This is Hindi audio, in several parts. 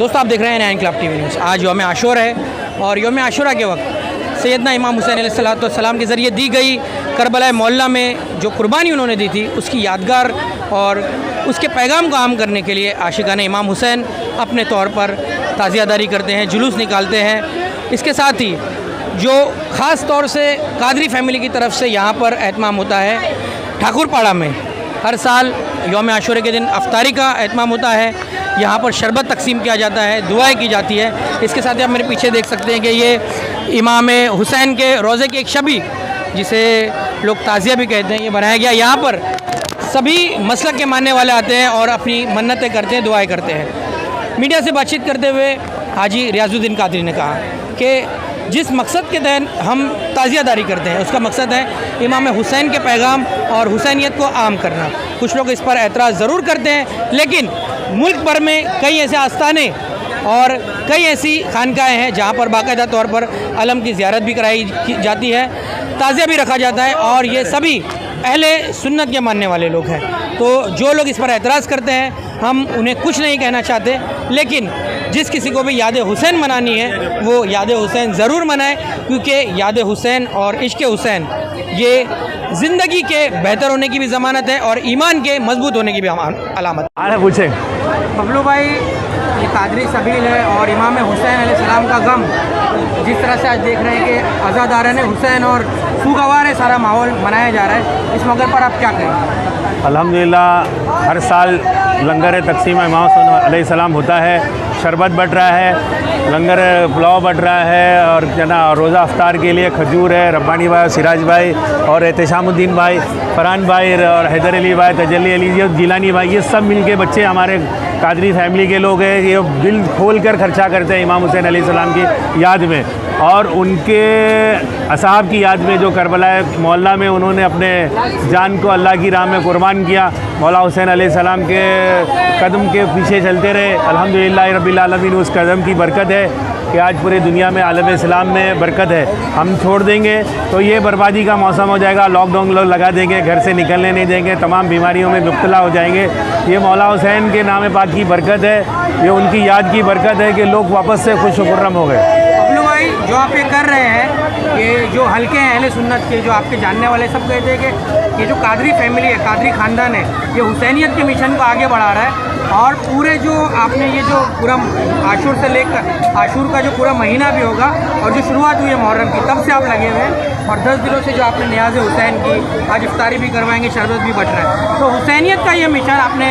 दोस्तों आप देख रहे हैं नया इनकलाब टीवी न्यूज़। आज यौम आशूरा है और यौम आशूरा के वक्त सैयदना इमाम हुसैन अलैहिस्सलाम के ज़रिए दी गई करबला मोहल्ला में जो कुर्बानी उन्होंने दी थी उसकी यादगार और उसके पैगाम को आम करने के लिए आशिकान इमाम हुसैन अपने तौर पर ताज़ियादारी करते हैं, जुलूस निकालते हैं। इसके साथ ही जो ख़ास तौर से कादरी फैमिली की तरफ से यहाँ पर एहतमाम होता है, ठाकुरपाड़ा में हर साल यौम आशूरा के दिन अफ्तारी का एहतमाम होता है। यहाँ पर शरबत तकसीम किया जाता है, दुआएं की जाती है। इसके साथ ही आप मेरे पीछे देख सकते हैं कि ये इमाम हुसैन के रोज़े की एक शबी, जिसे लोग ताज़िया भी कहते हैं, ये बनाया गया। यहाँ पर सभी मसलक के मानने वाले आते हैं और अपनी मन्नतें करते हैं, दुआएं करते हैं। मीडिया से बातचीत करते हुए हाजी रियाजुद्दीन कादरी ने कहा कि जिस मकसद के तहत हम ताज़ियादारी करते हैं उसका मकसद है इमाम हुसैन के पैगाम और हुसैनियत को आम करना। कुछ लोग इस पर एतराज़ ज़रूर करते हैं, लेकिन मुल्क भर में कई ऐसे आस्थाने और कई ऐसी खानकाएँ हैं जहाँ पर बाकायदा तौर पर अलम की ज़ियारत भी कराई जाती है, ताज़िया भी रखा जाता है और ये सभी अहले सुन्नत के मानने वाले लोग हैं। तो जो लोग इस पर एतराज़ करते हैं हम उन्हें कुछ नहीं कहना चाहते, लेकिन जिस किसी को भी याद हुसैन मनानी है वो याद हुसैन ज़रूर मनाए, क्योंकि याद हुसैन और इश्क़ हुसैन ये ज़िंदगी के बेहतर होने की भी ज़मानत है और ईमान के मजबूत होने की भी अलामत। अरे पूछे बबलू भाई, ये कादरी सबील है और इमाम हुसैन अलैहिस्सलाम का गम जिस तरह से आज देख रहे हैं कि अज़ादारान हुसैन और सुगवार है, सारा माहौल मनाया जा रहा है, इस मौके पर आप क्या कहेंगे? अल्हम्दुलिल्लाह हर साल लंगर तकसीम इमाम हुसैन अलैहिस्सलाम होता है, शरबत बट रहा है, लंगर पुलाव बट रहा है और जना रोज़ा अफ्तार के लिए खजूर है। रब्बानी भाई, सिराज भाई और एहतशामुद्दीन भाई, फरहान भाई और हैदर अली भाई, तजल्ली अली जिलानी भाई, ये सब मिल के बच्चे हमारे कादरी फैमिली के लोग हैं। ये दिल खोल कर खर्चा करते हैं इमाम हुसैन अलैहिस्सलाम की याद में और उनके असहाब की याद में जो करबला मोहल्ला में उन्होंने अपने जान को अल्लाह की राह में कुर्बान किया। मौला हुसैन अलैहिस्सलाम के कदम के पीछे चलते रहे। अल्हम्दुलिल्लाह रब्बिल आलमीन, उस कदम की बरकत है कि आज पूरे दुनिया में आलम इस्लाम में बरकत है। हम छोड़ देंगे तो ये बर्बादी का मौसम हो जाएगा, लॉकडाउन लोग लगा देंगे, घर से निकलने नहीं देंगे, तमाम बीमारियों में मुब्तला हो जाएंगे। ये मौला हुसैन के नाम पाक की बरकत है, ये उनकी याद की बरकत है कि लोग वापस से खुश खुर्रम हो गए। बबलू भाई, जो आप ये कर रहे हैं, ये जो हल्के हैं अहले सुन्नत के, जो आपके जानने वाले सब कहते हैं कि ये जो कादरी फैमिली है, कादरी ख़ानदान है, ये हुसैनियत के मिशन को आगे बढ़ा रहा है और पूरे जो आपने ये जो पूरा आशूर से लेकर आशूर का जो पूरा महीना भी होगा और जो शुरुआत हुई है मुहर्रम की, तब से आप लगे हुए हैं और 10 दिनों से जो आपने न्याज़ हुसैन की, आज इफ्तारी भी करवाएंगे, शरबत भी बट रहा है। तो हुसैनियत का ये मिशन आपने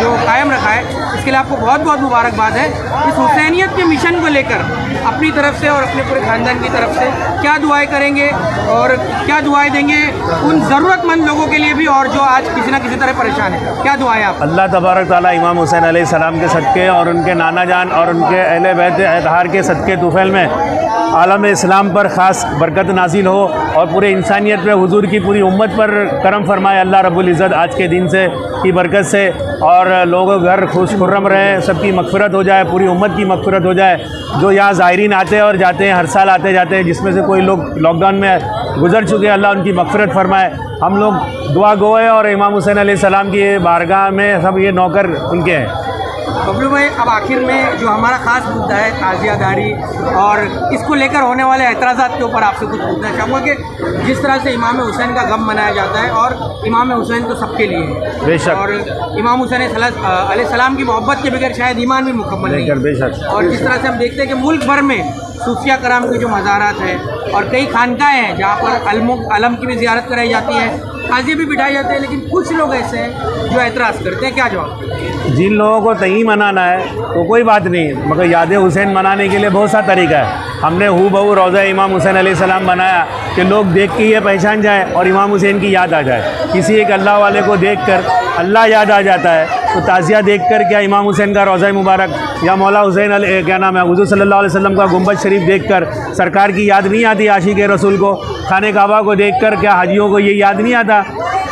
जो कायम रखा है, इसके लिए आपको बहुत बहुत मुबारकबाद है। इस हुसैनियत के मिशन को लेकर अपनी तरफ से और अपने पूरे ख़ानदान की तरफ से क्या दुआएं करेंगे और क्या दुआएं देंगे उन ज़रूरतमंद लोगों के लिए भी और जो आज किसी न किसी तरह परेशान है? क्या दुआएं आप? अल्लाह तबारक ताला इमाम हुसैन अलैहिस्सलाम के सदक़े और उनके नाना जान और उनके अहले बैत अतहार के सदक़े तुफ़ैल में आलम इस्लाम पर ख़ास बरकत नाज़िल हो और पूरे इंसानियत पे हुजूर की पूरी उम्मत पर करम फरमाए अल्लाह रब्बुल इज़्ज़त आज के दिन से की बरकत से, और लोग घर खुश खुर्रम रहें, सबकी मग़फ़िरत हो जाए, पूरी उम्मत की मग़फ़िरत हो जाए। जो यहाँ ज़ायरीन आते हैं और जाते हैं, हर साल आते जाते हैं, जिसमें से कोई लोग लॉकडाउन में गुजर चुके हैं, अल्लाह उनकी मग़फ़िरत फरमाए। हम लोग दुआ गो है और इमाम हुसैन अलैहिस्सलाम की बारगाह में सब ये नौकर उनके हैं। बबलू भाई, अब आखिर में जो हमारा ख़ास मुद्दा है ताज़ियादारी और इसको लेकर होने वाले एतराज़ात के ऊपर आपसे कुछ पूछना चाहूँगा कि जिस तरह से इमाम हुसैन का गम मनाया जाता है और इमाम हुसैन तो सबके लिए है, बेशक, और इमाम हुसैन अलैहिस्सलाम की मोहब्बत के बगैर शायद ईमान भी मुकम्मल नहीं है। बेशक, और जिस तरह से हम देखते हैं कि मुल्क भर में सूफिया कराम के जो मज़ारात हैं और कई खानकाएँ हैं जहाँ पर अलम की भी ज़ियारत कराई जाती है, ताज़िए भी बिठाए जाते हैं, लेकिन कुछ लोग ऐसे हैं जो एतराज़ करते हैं, क्या जवाब? जिन लोगों को तहीं मनाना है तो कोई बात नहीं, मगर याद हुसैन मनाने के लिए बहुत सा तरीका है। हमने हू बहू रोज़ा इमाम हुसैन अलैहिस्सलाम बनाया कि लोग देख के ये पहचान जाए और इमाम हुसैन की याद आ जाए। किसी एक अल्लाह वाले को देख कर अल्लाह याद आ जाता है, तो ताज़िया देख कर क्या इमाम हुसैन का रोज़ा मुबारक या मौला हुसैन क्या नाम है हुज़ूर सल्लल्लाहु अलैहि वसल्लम का गुंबद शरीफ देख कर सरकार की याद नहीं आती? आशिक़ रसूल को, खाने काबा को देख कर क्या हाजियों को ये याद नहीं आता?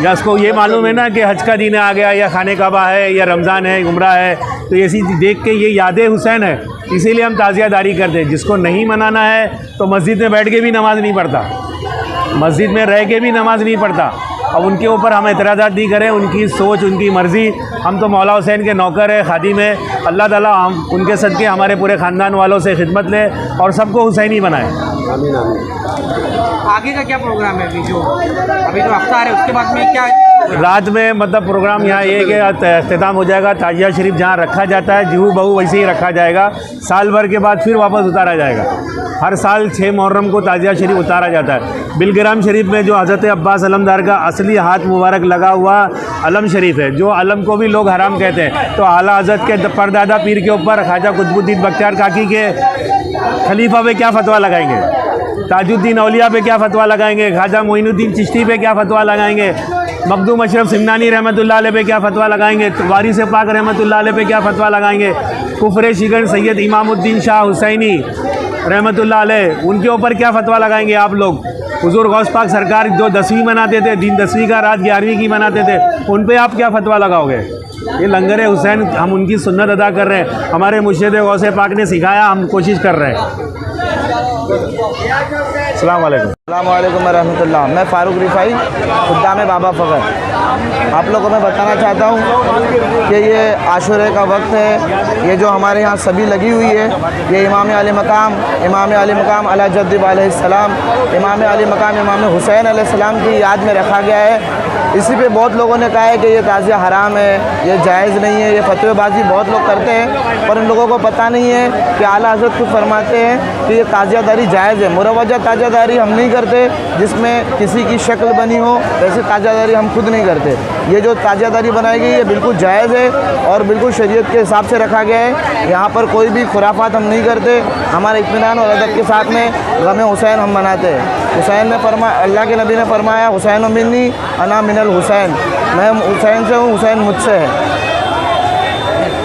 या उसको ये मालूम है ना कि हज का दिन आ गया या खाने काबा है या रमज़ान है, उम्रा है, तो ऐसी देख के ये याद हुसैन है, इसीलिए हम ताज़ियादारी करते हैं। जिसको नहीं मनाना है तो मस्जिद में बैठ के भी नमाज़ नहीं पढ़ता, मस्जिद में रह के भी नमाज़ नहीं पढ़ता अब उनके ऊपर हम एतराज़ात नहीं करें, उनकी सोच उनकी मर्ज़ी। हम तो मौला हुसैन के नौकर है, खादिम है। अल्लाह ताला हम उनके सदक़े हमारे पूरे ख़ानदान वालों से खिदमत ले और सबको हुसैनी बनाए। आमीन आमीन। आगे का क्या प्रोग्राम है अभी तो अफ्तार है, उसके बाद में क्या रात में मतलब प्रोग्राम यहाँ ये कि अख्तिताम हो जाएगा। ताजिया शरीफ जहाँ रखा जाता है जूहू बहू वैसे ही रखा जाएगा। साल भर के बाद फिर वापस उतारा जाएगा। हर साल 6 मुहर्रम को ताजिया शरीफ उतारा जाता है। बिलग्राम शरीफ में जो हज़रत अब्बास अलमदार का असली हाथ मुबारक लगा हुआ अलम शरीफ है, जो अलम को भी लोग हराम कहते हैं, तो आला हज़रत के परदादा पीर के ऊपर ख्वाजा कुतुबुद्दीन बख्तियार काकी के खलीफा पे क्या फ़तवा लगाएंगे, ताजुद्दीन औलिया पे क्या फ़तवा लगाएंगे, ख्वाजा मोइनुद्दीन चिश्ती पे क्या फ़तवा लगाएंगे, मखदूम अशरफ सिमनानी रहमतुल्लाह अलैह पे क्या फ़तवा लगाएंगे, वारिस पाक रहमतुल्लाह अलैह पे क्या फ़तवा लगाएंगे, कुफरे शिगन सैयद इमामुद्दीन शाह हुसैनी रहमतुल्लाह अलैह उनके ऊपर क्या फ़तवा लगाएंगे आप लोग। हुज़ूर गौस पाक सरकार जो 10वीं मनाते थे, दिन 10वीं का रात 11वीं की मनाते थे, उन पे आप क्या फ़तवा लगाओगे। ये लंगर हुसैन हम उनकी सुन्नत अदा कर रहे हैं। हमारे मुर्शिद गौस पाक ने सिखाया, हम कोशिश कर रहे हैं। अस्सलाम वालेकुम वरहमतुल्लाह। मैं फ़ारूक रिफ़ाई खुद्दाम बाबा फ़खर आप लोगों को मैं बताना चाहता हूँ कि ये आशूरे का वक्त है। ये जो हमारे यहाँ सभी लगी हुई है, ये इमाम आली मकाम अला जद्द अलैहिस्सलाम, इमाम आली मकाम इमाम हुसैन अलैहिस्सलाम की याद में रखा गया है। इसी पे बहुत लोगों ने कहा है कि ये ताज़िया हराम है, ये जायज़ नहीं है, ये फतवेबाजी बहुत लोग करते हैं, पर उन लोगों को पता नहीं है कि आला हज़रत खुद फरमाते हैं कि ये ताज़ियादारी जायज़ है। मुरवजा ताज़ियादारी हम नहीं करते जिसमें किसी की शक्ल बनी हो, वैसे ताज़ियादारी हम खुद नहीं करते। ये जो ताज़ियादारी बनाई गई है बिल्कुल जायज़ है और बिल्कुल शरीयत के हिसाब से रखा गया है। यहाँ पर कोई भी खुराफात हम नहीं करते। हमारे इत्मीनान और अदब के साथ में गम हुसैन हम मनाते हैं। हुसैन ने अल्लाह के नबी ने फरमाया, हुसैन मिन्नी अना मिनल हुसैन, मैं हुसैन से हूँ, हुसैन मुझसे है।